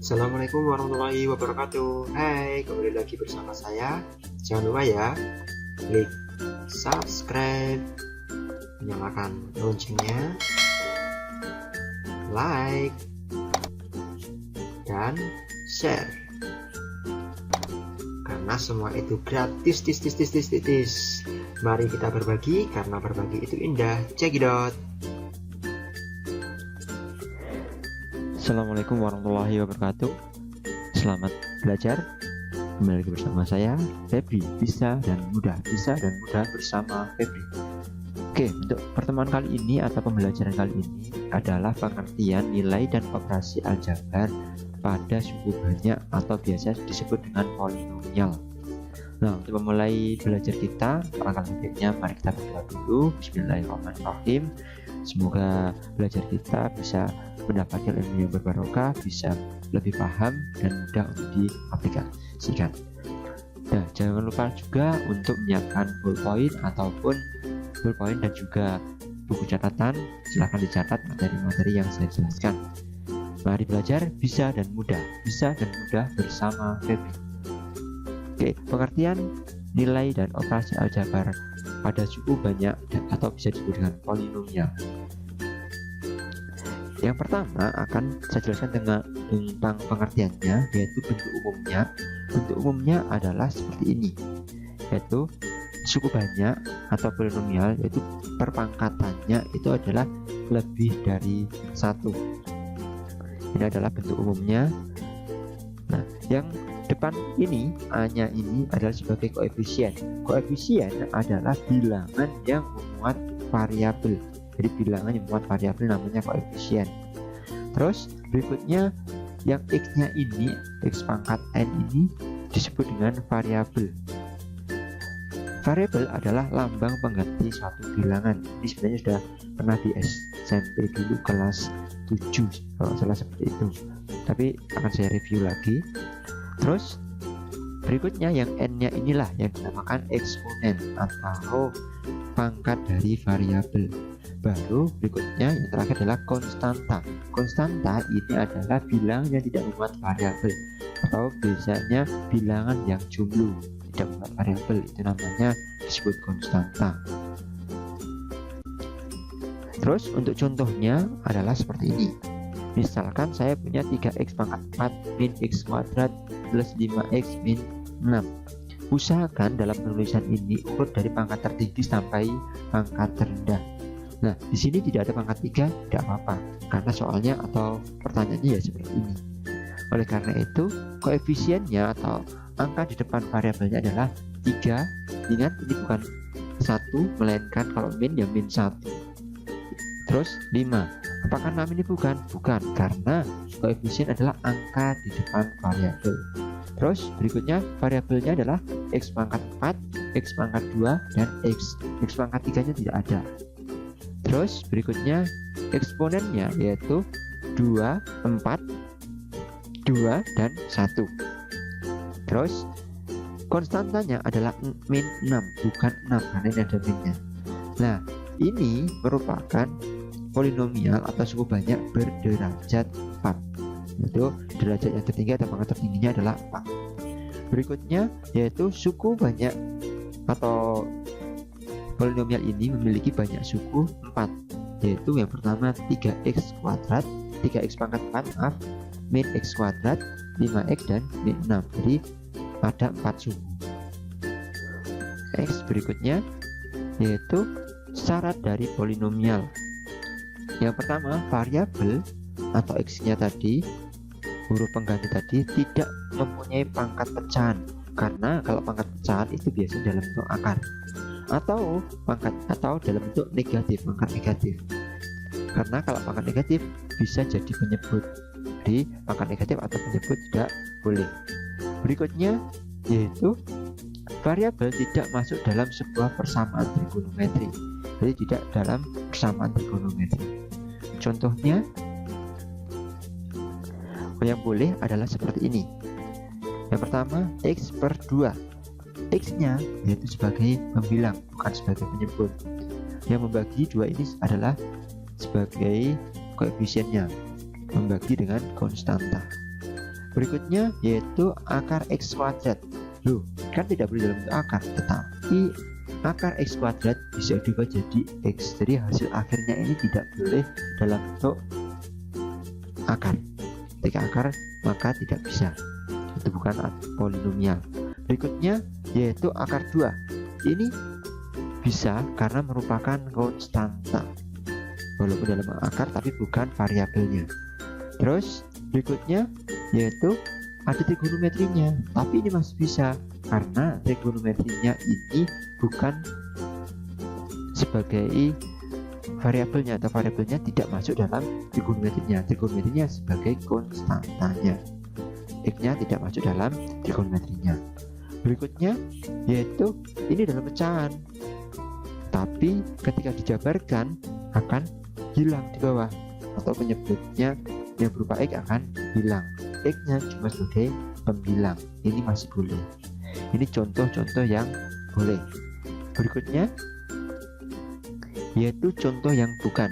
Assalamualaikum warahmatullahi wabarakatuh. Hai, kembali lagi bersama saya. Jangan lupa ya, klik subscribe, nyalakan loncengnya, like, dan share. Karena semua itu gratis. Mari kita berbagi, karena berbagi itu indah. Cekidot. Assalamualaikum warahmatullahi wabarakatuh. Selamat belajar. Kembali lagi bersama saya, Febri. Bisa dan mudah bersama Febri. Oke, untuk pertemuan kali ini atau pembelajaran kali ini adalah pengertian nilai dan operasi aljabar pada suku banyak atau biasa disebut dengan polinomial. Nah, untuk memulai belajar kita, alangkah baiknya mari kita berdoa dulu. Bismillahirrahmanirrahim. Semoga belajar kita bisa mendapatkan ilmu yang berbarokah, bisa lebih paham dan mudah untuk diaplikasikan. Nah, jangan lupa juga untuk menyiapkan ballpoint dan juga buku catatan. Silahkan dicatat materi-materi yang saya jelaskan. Mari belajar bisa dan mudah bersama Febri. Oke, pengertian nilai dan operasi aljabar pada suku banyak atau bisa disebut dengan polinomial. Yang pertama akan saya jelaskan tentang pengertiannya, yaitu bentuk umumnya. Bentuk umumnya adalah seperti ini, yaitu suku banyak atau polinomial, yaitu perpangkatannya itu adalah lebih dari satu. Ini adalah bentuk umumnya. Nah, yang depan ini A-nya ini adalah sebagai koefisien. Koefisien adalah bilangan yang memuat variabel. Jadi bilangan yang memuat variabel namanya koefisien. Terus berikutnya yang X-nya ini, X pangkat N ini disebut dengan variabel. Variabel adalah lambang pengganti suatu bilangan. Ini sebenarnya sudah pernah di SMP dulu kelas 7 kalau salah seperti itu. Tapi akan saya review lagi. Terus berikutnya yang N-nya inilah yang dinamakan eksponen atau pangkat dari variabel. Baru berikutnya yang terakhir adalah konstanta. Konstanta ini adalah bilangan yang tidak memuat variabel atau biasanya bilangan yang jumlah tidak memuat variabel, itu namanya disebut konstanta. Terus untuk contohnya adalah seperti ini. Misalkan saya punya 3x pangkat 4 min x kuadrat plus 5x min 6. Usahakan dalam penulisan ini urut dari pangkat tertinggi sampai pangkat terendah. Nah, di sini tidak ada pangkat 3, tidak apa-apa, karena soalnya atau pertanyaannya ya seperti ini. Oleh karena itu, koefisiennya atau angka di depan variabelnya adalah 3. Ingat, ini bukan 1, melainkan kalau min ya min 1. Terus 5. Apakah 6 ini bukan? Bukan, karena koefisien adalah angka di depan variabel. Terus berikutnya variabelnya adalah x pangkat 4, x pangkat 2, dan x pangkat 3 nya tidak ada. Terus berikutnya eksponennya yaitu 2, 4, 2, dan 1. Terus konstantanya adalah min 6, bukan 6 karena ini ada minnya. Nah, ini merupakan polinomial atau suku banyak berderajat 4, yaitu derajat yang tertinggi atau pangkat tertingginya adalah 4. Berikutnya yaitu suku banyak atau polinomial ini memiliki banyak suku 4, yaitu yang pertama 3x kuadrat, 3x pangkat 4 min x kuadrat, 5x, dan min 6. Jadi ada 4 suku. X berikutnya yaitu syarat dari polinomial. Yang pertama, variabel atau x-nya tadi, huruf pengganti tadi tidak mempunyai pangkat pecahan, karena kalau pangkat pecahan itu biasanya dalam bentuk akar atau dalam bentuk negatif, pangkat negatif. Karena kalau pangkat negatif bisa jadi penyebut. Jadi pangkat negatif atau penyebut tidak boleh. Berikutnya yaitu variabel tidak masuk dalam sebuah persamaan trigonometri. Jadi tidak dalam persamaan trigonometri. Contohnya yang boleh adalah seperti ini. Yang pertama x per 2. X-nya yaitu sebagai pembilang, bukan sebagai penyebut. Yang membagi 2 ini adalah sebagai koefisiennya, membagi dengan konstanta. Berikutnya yaitu akar X kuadrat. Loh, kan tidak boleh dalam bentuk akar, tetapi akar X kuadrat bisa diubah jadi X. Jadi hasil akhirnya ini tidak boleh dalam bentuk akar. Ketika akar maka tidak bisa, itu bukan polinomial. Berikutnya yaitu akar 2. Ini bisa karena merupakan konstanta walaupun dalam akar tapi bukan variabelnya. Terus berikutnya yaitu ada trigonometrinya, tapi ini masih bisa karena trigonometrinya ini bukan sebagai variabelnya atau variabelnya tidak masuk dalam trigonometrinya. Trigonometrinya sebagai konstantanya, X-nya tidak masuk dalam trigonometrinya. Berikutnya yaitu ini dalam pecahan, tapi ketika dijabarkan akan hilang di bawah, atau penyebutnya yang berupa X akan hilang. X-nya cuma sebagai pembilang, ini masih boleh. Ini contoh-contoh yang boleh. Berikutnya yaitu contoh yang bukan.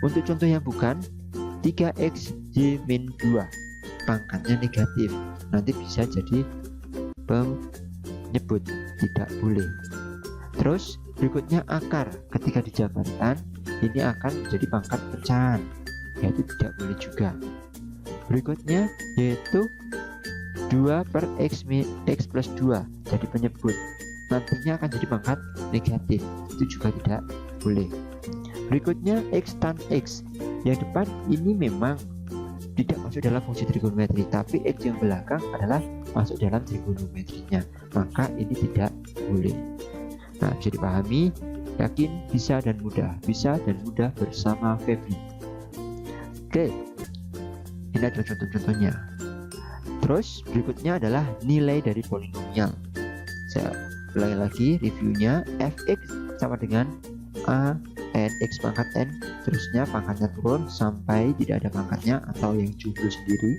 Untuk contoh yang bukan, 3x y-2 pangkatnya negatif, nanti bisa jadi penyebut, tidak boleh. Terus berikutnya akar, ketika dijabarkan ini akan menjadi pangkat pecahan, yaitu tidak boleh juga. Berikutnya yaitu 2 per x plus 2 jadi penyebut, nantinya akan jadi pangkat negatif, itu juga tidak boleh. Berikutnya x tan x, yang depan ini memang tidak masuk dalam fungsi trigonometri, tapi x yang belakang adalah masuk dalam trigonometrinya, maka ini tidak boleh. Nah, bisa dipahami, yakin, bisa dan mudah bersama Febri. Oke, ini adalah contoh-contohnya. Terus berikutnya adalah nilai dari polinomial. Saya ulangi lagi reviewnya. Fx sama dengan a n x pangkat n, terusnya pangkatnya turun sampai tidak ada pangkatnya atau yang jumlah sendiri.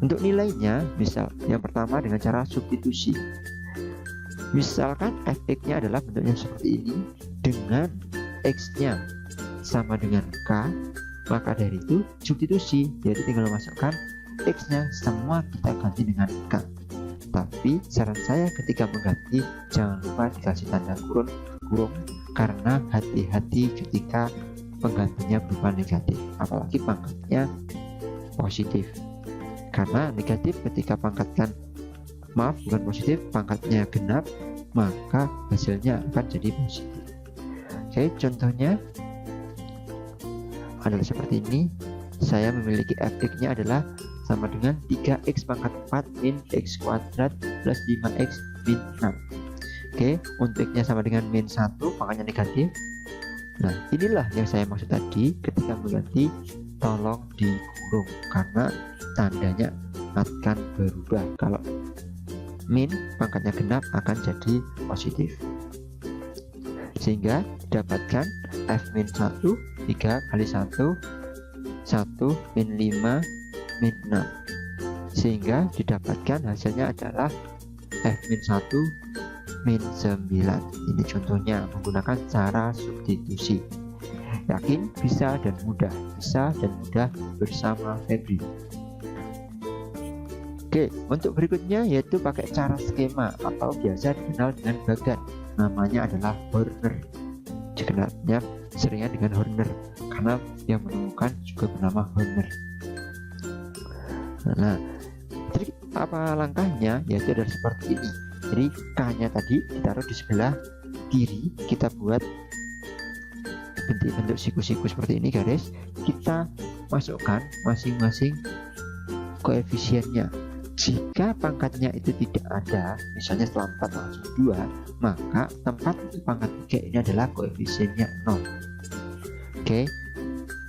Untuk nilainya, misal yang pertama dengan cara substitusi. Misalkan fx-nya adalah bentuknya seperti ini dengan x-nya sama dengan k, maka dari itu substitusi, jadi tinggal memasukkan x-nya semua kita ganti dengan k. Tapi saran saya ketika mengganti jangan lupa dikasih tanda kurung karena hati-hati ketika penggantinya berupa negatif, apalagi pangkatnya positif. Karena negatif ketika bukan positif, pangkatnya genap, maka hasilnya akan jadi positif. Oke, contohnya adalah seperti ini. Saya memiliki fx-nya adalah sama dengan 3x pangkat 4 min x kuadrat plus 5x min 6. Oke, untuk x-nya sama dengan min 1, pangkatnya negatif. Nah, inilah yang saya maksud tadi ketika mengganti tolong dikurung karena tandanya akan berubah. Kalau min pangkatnya genap akan jadi positif, sehingga dapatkan f min 1 3 kali 1 min 5 min 6, sehingga didapatkan hasilnya adalah f min 1 min 9. Ini contohnya menggunakan cara substitusi. Yakin, bisa dan mudah bersama Febri. Oke, untuk berikutnya yaitu pakai cara skema atau biasa dikenal dengan bagan. Namanya adalah Horner. Dikenalnya seringnya dengan Horner karena yang menemukan juga bernama Horner. Nah, trik apa langkahnya yaitu adalah seperti ini. Jadi K-nya tadi ditaruh di sebelah kiri, kita buat bentuk siku-siku seperti ini garis, kita masukkan masing-masing koefisiennya. Jika pangkatnya itu tidak ada, misalnya setelah 4 langsung 2, maka tempat untuk pangkat 3 ini adalah koefisiennya 0. Oke,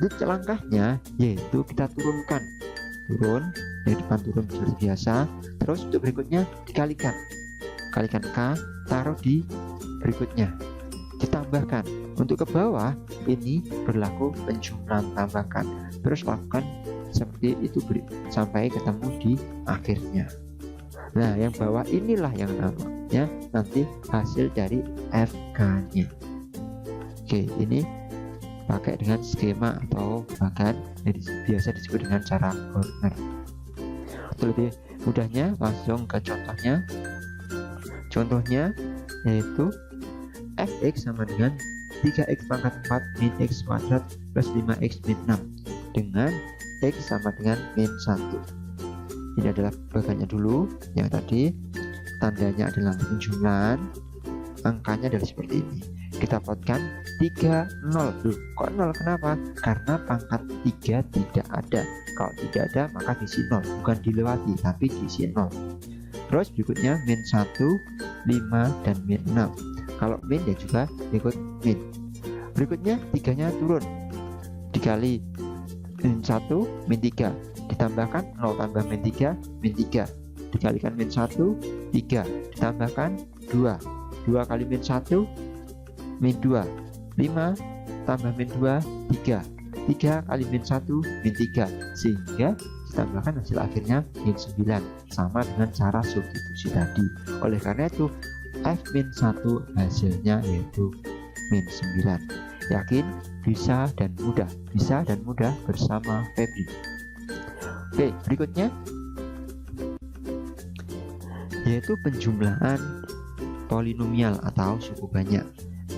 untuk langkahnya yaitu kita turun dari depan turun seperti biasa. Terus untuk berikutnya kalikan K, taruh di berikutnya, ditambahkan. Untuk ke bawah ini berlaku penjumlahan tambahkan, terus lakukan seperti itu sampai ketemu di akhirnya. Nah, yang bawah inilah yang namanya nanti hasil dari FK-nya. Oke, ini pakai dengan skema atau bahkan biasa disebut dengan cara Horner. Untuk lebih mudahnya langsung ke contohnya. Contohnya yaitu fx sama dengan 3x pangkat 4 min x kuadrat plus 5x min 6 dengan x sama dengan min 1. Ini adalah bagiannya dulu. Yang tadi tandanya adalah penjumlahan, angkanya adalah seperti ini. Kita plotkan 3 0. Kok 0? Kenapa? Karena pangkat 3 tidak ada. Kalau tidak ada maka diisi 0, bukan dilewati tapi diisi 0. Terus berikutnya min 1, 5 dan min 6. Kalau min ya juga ikut min. Berikutnya 3-nya turun, dikali min 1 min 3, ditambahkan 0 tambah min 3 min 3, dikalikan min 1 3, ditambahkan 2 kali min 1 min 2, 5 tambah min 2 3 kali min 1 min 3, sehingga ditambahkan hasil akhirnya min 9 sama dengan cara substitusi tadi. Oleh karena itu f min 1 hasilnya yaitu min 9. Yakin, bisa dan mudah bersama Febri. Oke, berikutnya yaitu penjumlahan polinomial atau suku banyak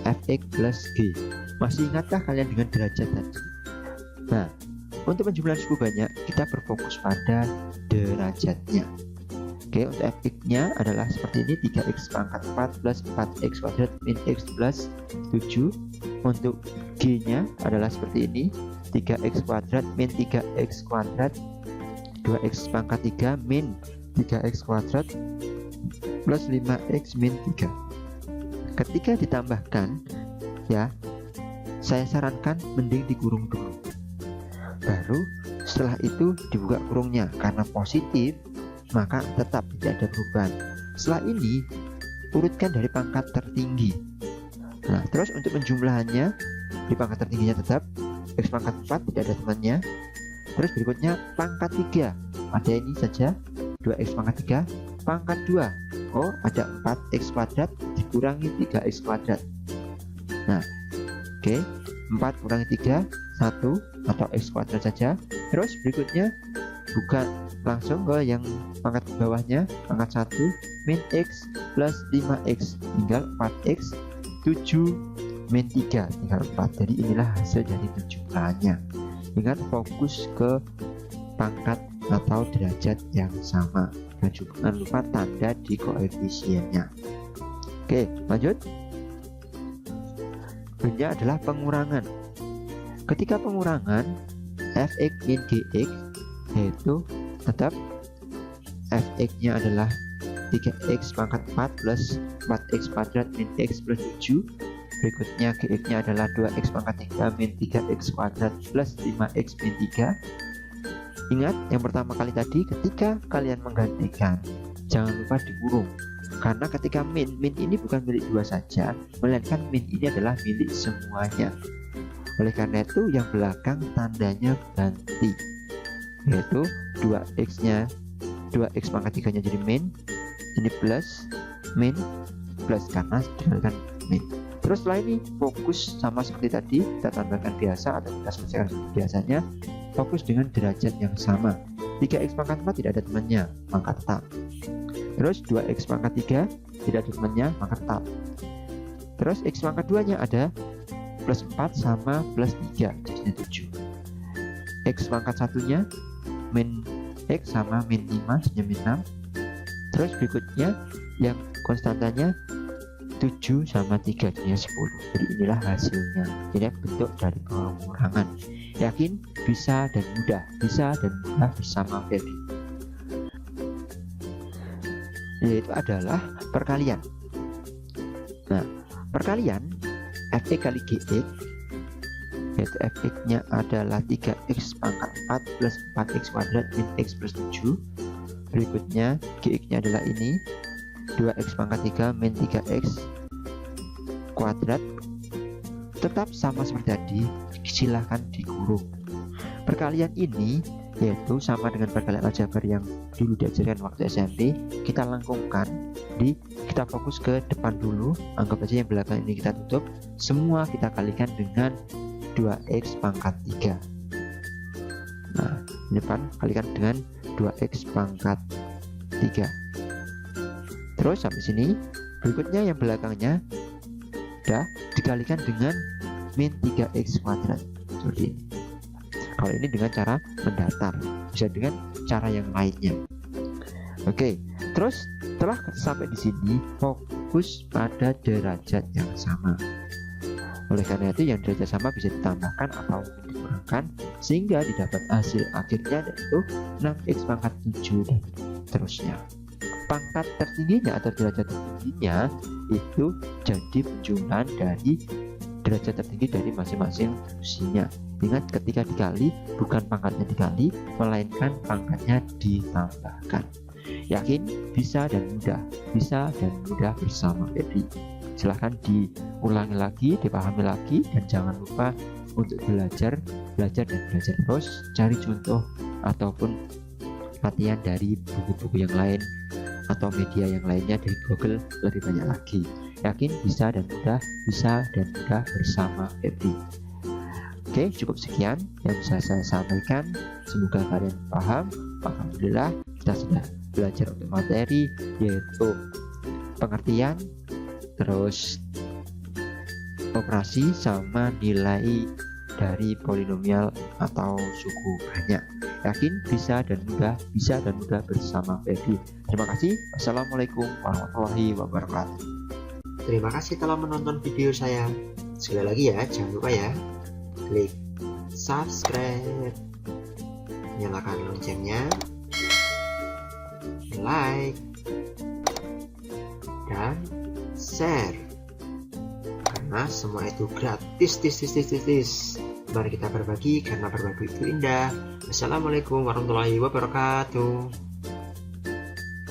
fx plus g. Masih ingatkah kalian dengan derajat tadi? Nah, untuk penjumlahan suku banyak kita berfokus pada derajatnya. Oke, untuk fx-nya adalah seperti ini, 3x pangkat 4 plus 4x kuadrat min x plus 7. Untuk g-nya adalah seperti ini, 3x kuadrat min 3x kuadrat 2x pangkat 3 min 3x kuadrat plus 5x min 3. Ketika ditambahkan ya, saya sarankan mending dikurung dulu, baru setelah itu dibuka kurungnya. Karena positif maka tetap tidak ada perubahan. Setelah ini urutkan dari pangkat tertinggi. Nah, terus untuk penjumlahannya di pangkat tertingginya tetap x pangkat 4 tidak ada temannya. Terus berikutnya pangkat 3 ada ini saja, 2x pangkat 3 pangkat 2. Oh, ada 4x kuadrat dikurangi 3x kuadrat. Nah, oke, 4 kurangi 3 1 atau x kuadrat saja. Terus berikutnya buka langsung ke yang pangkat bawahnya, pangkat 1 min x plus 5x tinggal 4x, 7 min 3 tinggal 4. Jadi inilah hasil dari penjumlahannya. Ingat, fokus ke pangkat atau derajat yang sama dan jangan lupa tanda di koefisiennya. Oke, lanjut. Berikutnya adalah pengurangan. Ketika pengurangan fx min gx yaitu tetap fx-nya adalah 3x pangkat 4 plus 4x kuadrat min x plus 7. Berikutnya gx-nya adalah 2x pangkat 3 min 3x kuadrat plus 5x min 3. Ingat yang pertama kali tadi, ketika kalian menggantikan jangan lupa dikurung, karena ketika min ini bukan milik dua saja, melainkan min ini adalah milik semuanya. Oleh karena itu yang belakang tandanya ganti, yaitu 2x-nya 2x pangkat 3 nya jadi min, ini plus min plus karena dikalikan min. Terus setelah ini fokus sama seperti tadi, kita tambahkan biasa atau kita selesaikan seperti biasanya, fokus dengan derajat yang sama. 3x pangkat 4 tidak ada temannya, maka tetap. Terus 2x pangkat 3 tidak ada temannya, maka tetap. Terus x pangkat 2 nya ada plus 4 sama plus 3, jadinya 7. X pangkat 1 nya min x sama min 5, jadinya min 6. Terus berikutnya yang konstantanya 7 sama 3, jadinya 10. Jadi inilah hasilnya. Jadi bentuk dari pengurangan. Yakin, bisa dan mudah bersama Febri. Yaitu adalah perkalian. Nah, perkalian fx kali gx, yaitu fx-nya adalah 3x pangkat 4 plus 4x kuadrat min x plus 7. Berikutnya gx-nya adalah ini, 2x pangkat 3 min 3x kuadrat. Tetap sama seperti tadi, silahkan dikurung. Perkalian ini yaitu sama dengan perkalian aljabar yang dulu diajarkan waktu SMP. Kita langkungkan, kita fokus ke depan dulu. Anggap aja yang belakang ini kita tutup, semua kita kalikan dengan 2x pangkat 3. Nah, di depan kalikan dengan 2x pangkat 3. Terus sampai sini. Berikutnya yang belakangnya udah dikalikan dengan min 3x kuadrat seperti ini. Kalau ini dengan cara mendatar, bisa dengan cara yang lainnya. Oke, terus setelah sampai di sini fokus pada derajat yang sama. Oleh karena itu yang derajat sama bisa ditambahkan atau dikurangkan sehingga didapat hasil akhirnya yaitu 6x pangkat 7 dan seterusnya. Pangkat tertingginya atau derajat tertingginya itu jadi penjumlahan dari derajat tertinggi dari masing-masing fungsinya. Ingat, ketika dikali bukan pangkatnya dikali, melainkan pangkatnya ditambahkan. Yakin, bisa dan mudah bersama Febri. Silahkan diulangi lagi, dipahami lagi, dan jangan lupa untuk belajar terus, cari contoh ataupun latihan dari buku-buku yang lain atau media yang lainnya dari Google lebih banyak lagi. Yakin, bisa dan mudah bersama Febri. Oke, cukup sekian yang bisa saya sampaikan. Semoga kalian paham. Alhamdulillah kita sudah belajar untuk materi yaitu pengertian, terus operasi sama nilai dari polinomial atau suku banyak. Yakin, bisa dan mudah bersama Febri. Terima kasih. Wassalamualaikum warahmatullahi wabarakatuh. Terima kasih telah menonton video saya. Sekali lagi ya, jangan lupa ya, klik subscribe, nyalakan loncengnya, like, dan share, karena semua itu gratis. Mari kita berbagi karena berbagi itu indah. Wassalamualaikum warahmatullahi wabarakatuh.